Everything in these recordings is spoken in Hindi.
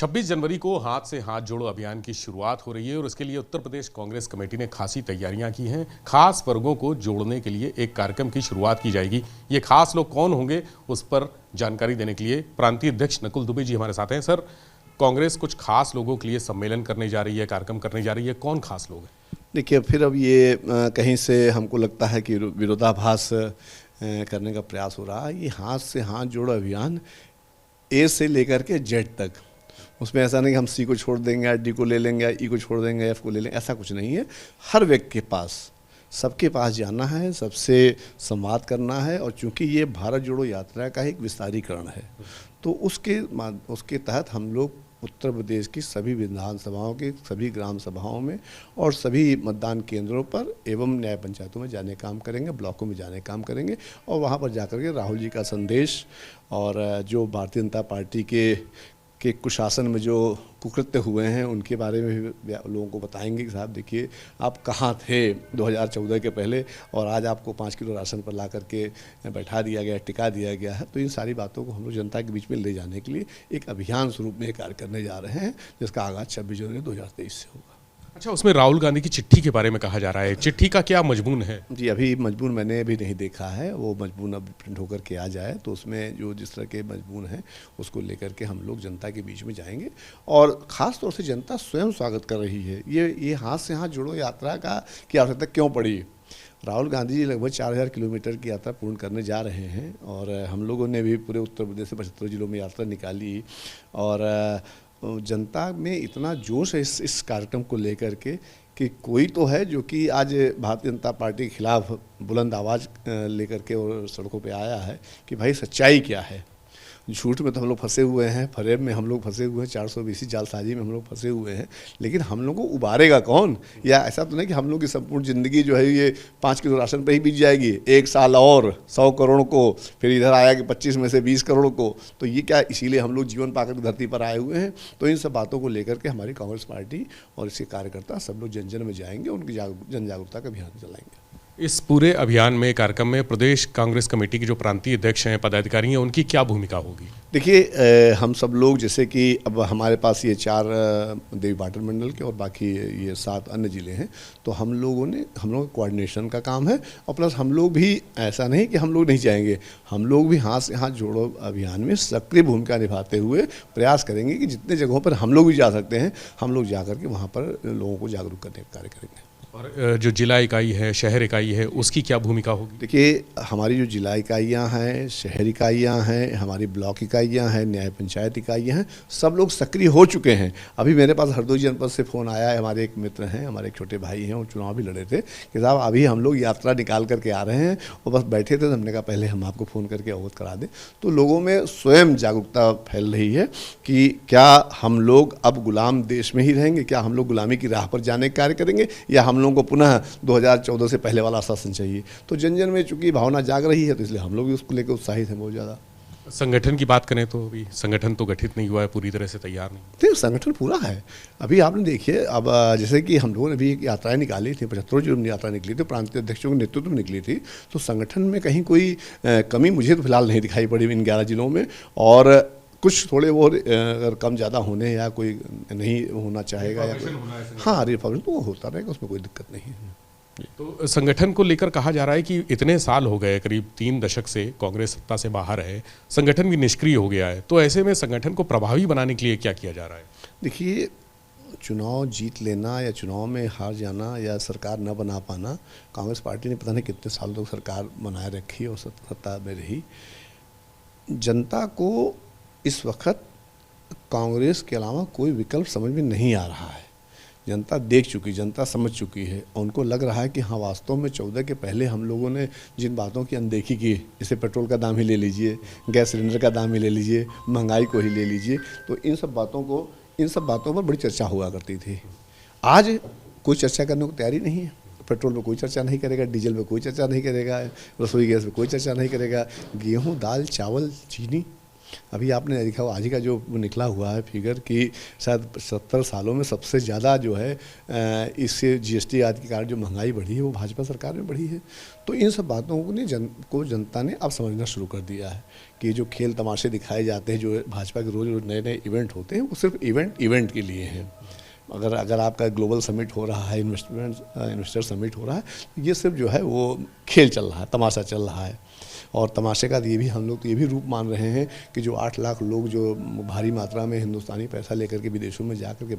26 जनवरी को हाथ से हाथ जोड़ो अभियान की शुरुआत हो रही है और इसके लिए उत्तर प्रदेश कांग्रेस कमेटी ने खासी तैयारियां की हैं। खास वर्गों को जोड़ने के लिए एक कार्यक्रम की शुरुआत की जाएगी। ये खास लोग कौन होंगे, उस पर जानकारी देने के लिए प्रांतीय अध्यक्ष नकुल दुबे जी हमारे साथ हैं। सर, कांग्रेस कुछ खास लोगों के लिए सम्मेलन करने जा रही है, कार्यक्रम करने जा रही है, कौन खास लोग हैं? देखिए, फिर अब ये कहीं से हमको लगता है कि विरोधाभास करने का प्रयास हो रहा है। ये हाथ से हाथ जोड़ो अभियान ए से लेकर के जेड तक, उसमें ऐसा नहीं कि हम सी को छोड़ देंगे, डी को ले लेंगे, ई को छोड़ देंगे, एफ को ले लेंगे, ऐसा कुछ नहीं है। हर व्यक्ति के पास, सबके पास जाना है, सबसे संवाद करना है। और चूंकि ये भारत जोड़ो यात्रा का एक विस्तारीकरण है, तो उसके तहत हम लोग उत्तर प्रदेश की सभी विधानसभाओं के सभी ग्राम सभाओं में और सभी मतदान केंद्रों पर एवं न्याय पंचायतों में जाने काम करेंगे, ब्लॉकों में जाने काम करेंगे और वहाँ पर जाकर के राहुल जी का संदेश और जो भारतीय जनता पार्टी के कुशासन में जो कुकृत्य हुए हैं उनके बारे में भी लोगों को बताएंगे कि साहब देखिए, आप कहाँ थे 2014 के पहले और आज आपको 5 किलो राशन पर ला करके बैठा दिया गया, टिका दिया गया है। तो इन सारी बातों को हम लोग जनता के बीच में ले जाने के लिए एक अभियान स्वरूप में कार्य करने जा रहे हैं, जिसका आगाज़ 26 जनवरी 2023 से होगा। अच्छा, उसमें राहुल गांधी की चिट्ठी के बारे में कहा जा रहा है, चिट्ठी का क्या मजमून है? जी, अभी मजमून मैंने अभी नहीं देखा है, वो मजमून अब प्रिंट होकर के आ जाए तो उसमें जो जिस तरह के मजमून है उसको लेकर के हम लोग जनता के बीच में जाएंगे और ख़ास तौर से जनता स्वयं स्वागत कर रही है। ये हाथ से हाथ जोड़ो यात्रा की आवश्यकता क्यों पड़ी? राहुल गांधी जी लगभग 4000 किलोमीटर की यात्रा पूर्ण करने जा रहे हैं और हम लोगों ने भी पूरे उत्तर प्रदेश से 75 जिलों में यात्रा निकाली और जनता में इतना जोश है इस कार्यक्रम को लेकर के कि कोई तो है जो कि आज भारतीय जनता पार्टी के खिलाफ बुलंद आवाज़ लेकर के और सड़कों पे आया है कि भाई सच्चाई क्या है। झूठ में तो हम लोग फंसे हुए हैं, फरेब में हम लोग फंसे हुए हैं, 420 जालसाजी में हम लोग फंसे हुए हैं, लेकिन हम लोग को उबारेगा कौन? या ऐसा तो नहीं कि हम लोग की संपूर्ण ज़िंदगी जो है ये 5 किलो राशन पर ही बीत जाएगी, 1 साल और 100 करोड़ को, फिर इधर आया कि 25 में से 20 करोड़ को, तो ये क्या, इसीलिए हम लोग जीवन पाकर धरती पर आए हुए हैं। तो इन सब बातों को लेकर के हमारी कांग्रेस पार्टी और इसके कार्यकर्ता सब लोग जन जन में जाएंगे, उनकी जन जागरूकता का अभियान चलाएंगे। इस पूरे अभियान में, कार्यक्रम में प्रदेश कांग्रेस कमेटी के जो प्रांतीय अध्यक्ष हैं, पदाधिकारी हैं, उनकी क्या भूमिका होगी? देखिए, हम सब लोग जैसे कि अब हमारे पास ये 4 देवी पाटन मंडल के और बाकी ये 7 अन्य ज़िले हैं, तो हम लोग कोऑर्डिनेशन का काम है और प्लस हम लोग भी ऐसा नहीं कि हम लोग नहीं जाएंगे, हम लोग भी हाथ से हाथ जोड़ो अभियान में सक्रिय भूमिका निभाते हुए प्रयास करेंगे कि जितने जगहों पर हम लोग भी जा सकते हैं, हम लोग जा करके वहाँ पर लोगों को जागरूक करने का कार्य करेंगे। और जो जिला इकाई है, शहर इकाई है, उसकी क्या भूमिका होगी? देखिए, हमारी जो जिला इकाइयाँ हैं, शहर इकाइयाँ हैं, हमारी ब्लॉक इकाइयाँ हैं, न्याय पंचायत इकाइयाँ हैं, सब लोग सक्रिय हो चुके हैं। अभी मेरे पास हरदोई जनपद से फ़ोन आया है, हमारे एक मित्र हैं, हमारे एक छोटे भाई हैं, वो चुनाव भी लड़े थे कि साहब अभी हम लोग यात्रा निकाल करके आ रहे हैं और बस बैठे थे, तो हमने कहा पहले हम आपको फ़ोन करके अवगत करा दें। तो लोगों में स्वयं जागरूकता फैल रही है कि क्या हम लोग अब गुलाम देश में ही रहेंगे, क्या हम लोग गुलामी की राह पर जाने का कार्य करेंगे, या हम लोगों को पुनः 2014 से पहले वाला शासन चाहिए। तो जन जन में चूंकि भावना जाग रही है, तो इसलिए हम लोग भी उसको लेकर उत्साहित हैं बहुत ज़्यादा। संगठन की बात करें तो अभी संगठन तो गठित नहीं हुआ है, पूरी तरह से तैयार नहीं। देखिए, संगठन पूरा है। अभी आपने देखिए, अब जैसे कि हम लोगों ने भी यात्राएं निकाली थी, 75 जिलों में यात्रा निकली थी, प्रांतीय अध्यक्षों के नेतृत्व में निकली थी, तो संगठन में कहीं कोई कमी मुझे तो फिलहाल नहीं दिखाई पड़ी इन 11 जिलों में। और कुछ थोड़े बहुत अगर कम ज़्यादा होने या कोई नहीं होना चाहेगा या हाँ, रिफॉर्मेशन तो वो होता रहेगा, उसमें कोई दिक्कत नहीं है। तो संगठन को लेकर कहा जा रहा है कि इतने साल हो गए, करीब 3 दशक से कांग्रेस सत्ता से बाहर है, संगठन भी निष्क्रिय हो गया है, तो ऐसे में संगठन को प्रभावी बनाने के लिए क्या किया जा रहा है? देखिए, चुनाव जीत लेना या चुनाव में हार जाना या सरकार न बना पाना, कांग्रेस पार्टी ने पता नहीं कितने साल तक सरकार बनाए रखी और सत्ता में रही। जनता को इस वक्त कांग्रेस के अलावा कोई विकल्प समझ में नहीं आ रहा है। जनता देख चुकी, जनता समझ चुकी है, उनको लग रहा है कि हाँ, वास्तव में 14 के पहले हम लोगों ने जिन बातों की अनदेखी की, जैसे पेट्रोल का दाम ही ले लीजिए, गैस सिलेंडर का दाम ही ले लीजिए, महंगाई को ही ले लीजिए, तो इन सब बातों पर बड़ी चर्चा हुआ करती थी। आज कोई चर्चा करने को तैयारी नहीं है। पेट्रोल पर कोई चर्चा नहीं करेगा, डीजल पर कोई चर्चा नहीं करेगा, रसोई गैस पर कोई चर्चा नहीं करेगा, गेहूँ, दाल, चावल, चीनी, अभी आपने देखा आज ही का जो निकला हुआ है फिगर कि शायद 70 सालों में सबसे ज़्यादा जो है इससे जीएसटी आदि के कारण जो महंगाई बढ़ी है वो भाजपा सरकार में बढ़ी है। तो इन सब बातों को जनता ने अब समझना शुरू कर दिया है कि जो खेल तमाशे दिखाए जाते हैं, जो भाजपा के रोज नए नए इवेंट होते हैं, वो सिर्फ इवेंट के लिए हैं। अगर आपका ग्लोबल समिट हो रहा है, इन्वेस्टर समिट हो रहा है, ये सिर्फ जो है वो खेल चल रहा है, तमाशा चल रहा है। और तमाशे का ये भी हम लोग तो ये भी रूप मान रहे हैं कि जो 8 लाख लोग जो भारी मात्रा में हिंदुस्तानी पैसा लेकर के विदेशों में जा कर के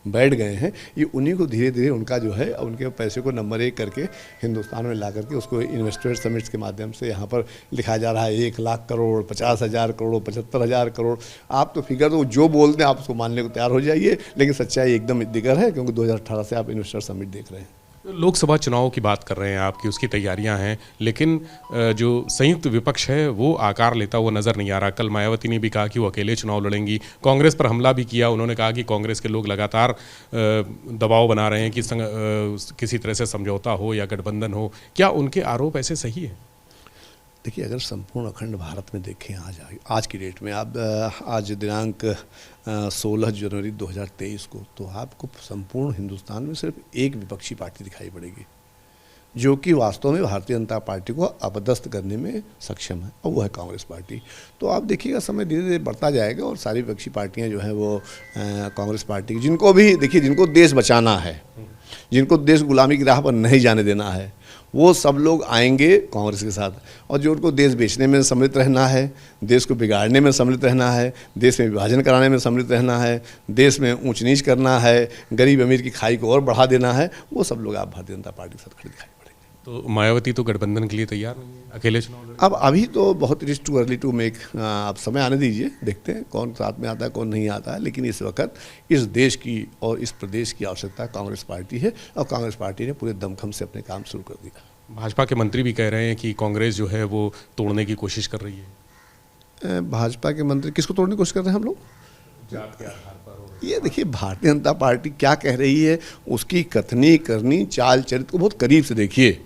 बैठ गए हैं, ये उन्हीं को धीरे धीरे उनका जो है उनके पैसे को नंबर 1 करके हिंदुस्तान में ला करके उसको इन्वेस्टर समिट्स के माध्यम से यहाँ पर लिखा जा रहा है 1 लाख करोड़, 50,000 करोड़, 75,000 करोड़। आप तो फिगर तो जो बोलते हैं आप उसको मानने को तैयार हो जाइए, लेकिन सच्चाई एकदम दिगर है, क्योंकि 2018 से आप इन्वेस्टर समिट देख रहे हैं। लोकसभा चुनाव की बात कर रहे हैं आपकी, उसकी तैयारियां हैं, लेकिन जो संयुक्त विपक्ष है वो आकार लेता हुआ नजर नहीं आ रहा। कल मायावती ने भी कहा कि वो अकेले चुनाव लड़ेंगी। कांग्रेस पर हमला भी किया, उन्होंने कहा कि कांग्रेस के लोग लगातार दबाव बना रहे हैं कि किसी तरह से समझौता हो या गठबंधन हो। क्या उनके आरोप ऐसे सही है? देखिए, अगर संपूर्ण अखंड भारत में देखें आज की डेट में, आप आज दिनांक 16 जनवरी 2023 को, तो आपको संपूर्ण हिंदुस्तान में सिर्फ एक विपक्षी पार्टी दिखाई पड़ेगी जो कि वास्तव में भारतीय जनता पार्टी को अपदस्थ करने में सक्षम है, और वो है कांग्रेस पार्टी। तो आप देखिएगा समय धीरे धीरे बढ़ता जाएगा और सारी विपक्षी पार्टियां जो है वो कांग्रेस पार्टी, जिनको भी देखिए, जिनको देश बचाना है, जिनको देश गुलामी की राह पर नहीं जाने देना है, वो सब लोग आएंगे कांग्रेस के साथ। और जो उनको देश बेचने में सम्मिलित रहना है, देश को बिगाड़ने में सम्मिलित रहना है, देश में विभाजन कराने में सम्मिलित रहना है, देश में ऊंच नीच करना है, गरीब अमीर की खाई को और बढ़ा देना है, वो सब लोग आप भारतीय जनता पार्टी के साथ खड़े दिखाई पड़ेंगे। तो मायावती तो गठबंधन के लिए तैयार नहीं है, अकेले चुनाव अब अभी तो बहुत it too early to make, आप समय आने दीजिए, देखते हैं कौन साथ में आता है कौन नहीं आता है। लेकिन इस वक्त इस देश की और इस प्रदेश की आवश्यकता कांग्रेस पार्टी है, और कांग्रेस पार्टी ने पूरे दमखम से अपने काम शुरू कर दिया। भाजपा के मंत्री भी कह रहे हैं कि कांग्रेस जो है वो तोड़ने की कोशिश कर रही है। भाजपा के मंत्री किसको तोड़ने की कोशिश कर रहे हैं? हम लोग जात के आधार पर। ये देखिए, भारतीय जनता पार्टी क्या कह रही है, उसकी कथनी करनी चाल चरित्र को बहुत करीब से देखिए।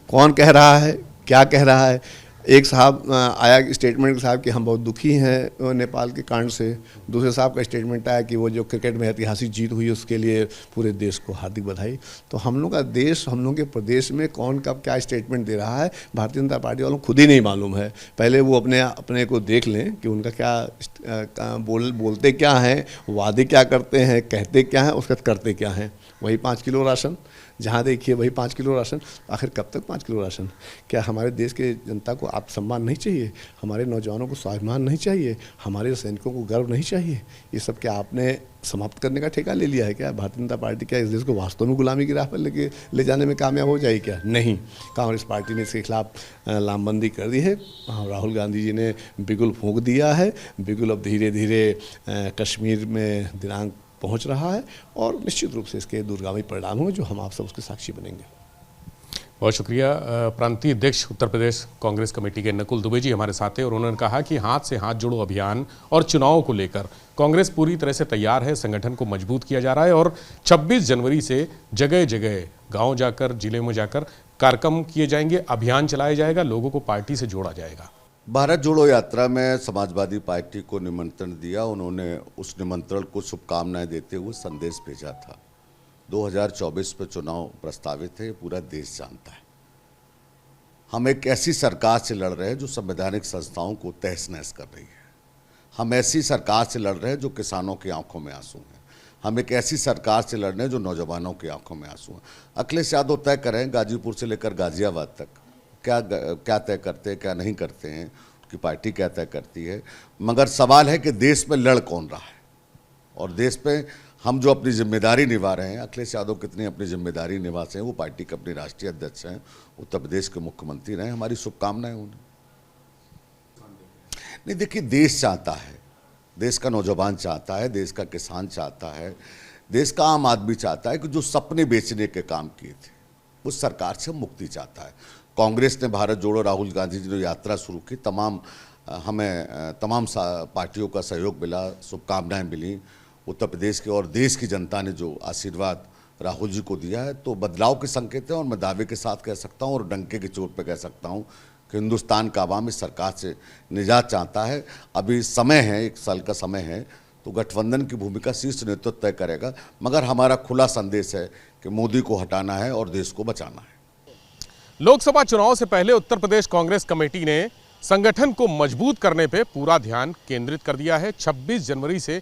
कौन कह रहा है, क्या कह रहा है। एक साहब आया स्टेटमेंट साहब कि हम बहुत दुखी हैं नेपाल के कांड से। दूसरे साहब का स्टेटमेंट आया कि वो जो क्रिकेट में ऐतिहासिक जीत हुई उसके लिए पूरे देश को हार्दिक बधाई। तो हम लोग का देश, हम लोग के प्रदेश में कौन कब क्या स्टेटमेंट दे रहा है, भारतीय जनता पार्टी वालों को खुद ही नहीं मालूम है। पहले वो अपने को देख लें कि उनका क्या बोलते क्या हैं, वादे क्या करते हैं, कहते क्या हैं, उसका करते क्या हैं। वही 5 किलो राशन, जहाँ देखिए वही 5 किलो राशन। आखिर कब तक 5 किलो राशन? क्या हमारे देश के जनता को आत्मसम्मान नहीं चाहिए? हमारे नौजवानों को स्वाभिमान नहीं चाहिए? हमारे सैनिकों को गर्व नहीं चाहिए? ये सब क्या आपने समाप्त करने का ठेका ले लिया है क्या? भारतीय जनता पार्टी क्या इस देश को वास्तव में गुलामी की राह पर ले जाने में कामयाब हो जाएगी क्या? नहीं। कांग्रेस पार्टी ने इसके खिलाफ लामबंदी कर दी है। राहुल गांधी जी ने बिगुल फूंक दिया है। बिगुल अब धीरे धीरे कश्मीर में दिनांक पहुंच रहा है, और निश्चित रूप से इसके दूरगामी परिणाम होंगे जो हम आप सब उसके साक्षी बनेंगे। बहुत शुक्रिया। प्रांतीय अध्यक्ष उत्तर प्रदेश कांग्रेस कमेटी के नकुल दुबे जी हमारे साथ थे, और उन्होंने कहा कि हाथ से हाथ जोड़ो अभियान और चुनाव को लेकर कांग्रेस पूरी तरह से तैयार है। संगठन को मजबूत किया जा रहा है, और 26 जनवरी से जगह जगह गांव जाकर, जिले में जाकर कार्यक्रम किए जाएंगे, अभियान चलाया जाएगा, लोगों को पार्टी से जोड़ा जाएगा। भारत जोड़ो यात्रा में समाजवादी पार्टी को निमंत्रण दिया। उन्होंने उस निमंत्रण को शुभकामनाएं देते हुए संदेश भेजा था। 2024 में चुनाव प्रस्तावित है, पूरा देश जानता है। हम एक ऐसी सरकार से लड़ रहे हैं जो संवैधानिक संस्थाओं को तहस नहस कर रही है। हम ऐसी सरकार से लड़ रहे हैं जो किसानों की आंखों में आंसू हैं। हम एक ऐसी सरकार से लड़ रहे हैं जो नौजवानों की आंखों में आंसू हैं। अखिलेश यादव तय करें गाजीपुर से लेकर गाजियाबाद तक क्या तय करते हैं, क्या नहीं करते हैं, उनकी पार्टी क्या तय करती है। मगर सवाल है कि देश में लड़ कौन रहा है, और देश पे हम जो अपनी जिम्मेदारी निभा रहे हैं। अखिलेश यादव कितनी अपनी जिम्मेदारी निभाते हैं, वो पार्टी के अपने राष्ट्रीय अध्यक्ष हैं, उत्तर प्रदेश के मुख्यमंत्री रहे। हमारी शुभकामनाएं उन्हें। नहीं, देखिए, देश चाहता है, देश का नौजवान चाहता है, देश का किसान चाहता है, देश का आम आदमी चाहता है कि जो सपने बेचने के काम किए थे उस सरकार से मुक्ति चाहता है। कांग्रेस ने भारत जोड़ो, राहुल गांधी जी ने यात्रा शुरू की, हमें तमाम पार्टियों का सहयोग मिला, शुभकामनाएं मिली। उत्तर प्रदेश के और देश की जनता ने जो आशीर्वाद राहुल जी को दिया है, तो बदलाव के संकेत हैं। और मैं दावे के साथ कह सकता हूं और डंके की चोट पे कह सकता हूं कि हिंदुस्तान का आवाम इस सरकार से निजात चाहता है। अभी समय है, 1 साल का समय है, तो गठबंधन की भूमिका शीर्ष नेतृत्व तय करेगा, मगर हमारा खुला संदेश है कि मोदी को हटाना है और देश को बचाना है। लोकसभा चुनाव से पहले उत्तर प्रदेश कांग्रेस कमेटी ने संगठन को मजबूत करने पे पूरा ध्यान केंद्रित कर दिया है। 26 जनवरी से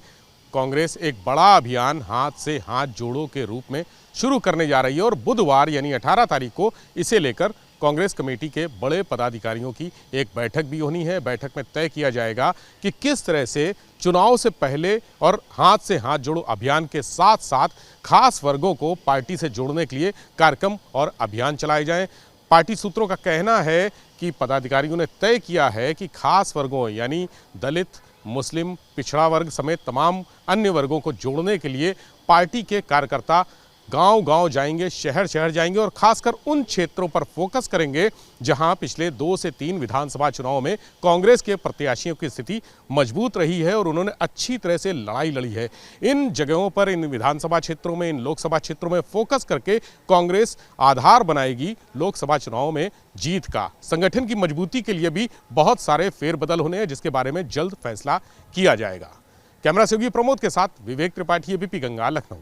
कांग्रेस एक बड़ा अभियान हाथ से हाथ जोड़ो के रूप में शुरू करने जा रही है और बुधवार यानी 18 तारीख को इसे लेकर कांग्रेस कमेटी के बड़े पदाधिकारियों की एक बैठक भी होनी है। बैठक में तय किया जाएगा कि किस तरह से चुनाव से पहले और हाथ से हाथ जोड़ो अभियान के साथ साथ खास वर्गों को पार्टी से जोड़ने के लिए कार्यक्रम और अभियान चलाए जाएं। पार्टी सूत्रों का कहना है कि पदाधिकारियों ने तय किया है कि खास वर्गों यानी दलित, मुस्लिम, पिछड़ा वर्ग समेत तमाम अन्य वर्गों को जोड़ने के लिए पार्टी के कार्यकर्ता गांव-गांव जाएंगे, शहर-शहर जाएंगे और खासकर उन क्षेत्रों पर फोकस करेंगे जहां पिछले 2 से 3 विधानसभा चुनावों में कांग्रेस के प्रत्याशियों की स्थिति मजबूत रही है और उन्होंने अच्छी तरह से लड़ाई लड़ी है। इन जगहों पर, इन विधानसभा क्षेत्रों में, इन लोकसभा क्षेत्रों में फोकस करके कांग्रेस आधार बनाएगी लोकसभा चुनाव में जीत का। संगठन की मजबूती के लिए भी बहुत सारे फेरबदल होने हैं जिसके बारे में जल्द फैसला किया जाएगा। कैमरा सहयोगी प्रमोद के साथ विवेक त्रिपाठी, एबीपी गंगा, लखनऊ।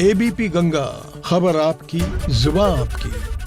एबीपी गंगा, खबर आपकी, जुबान आपकी।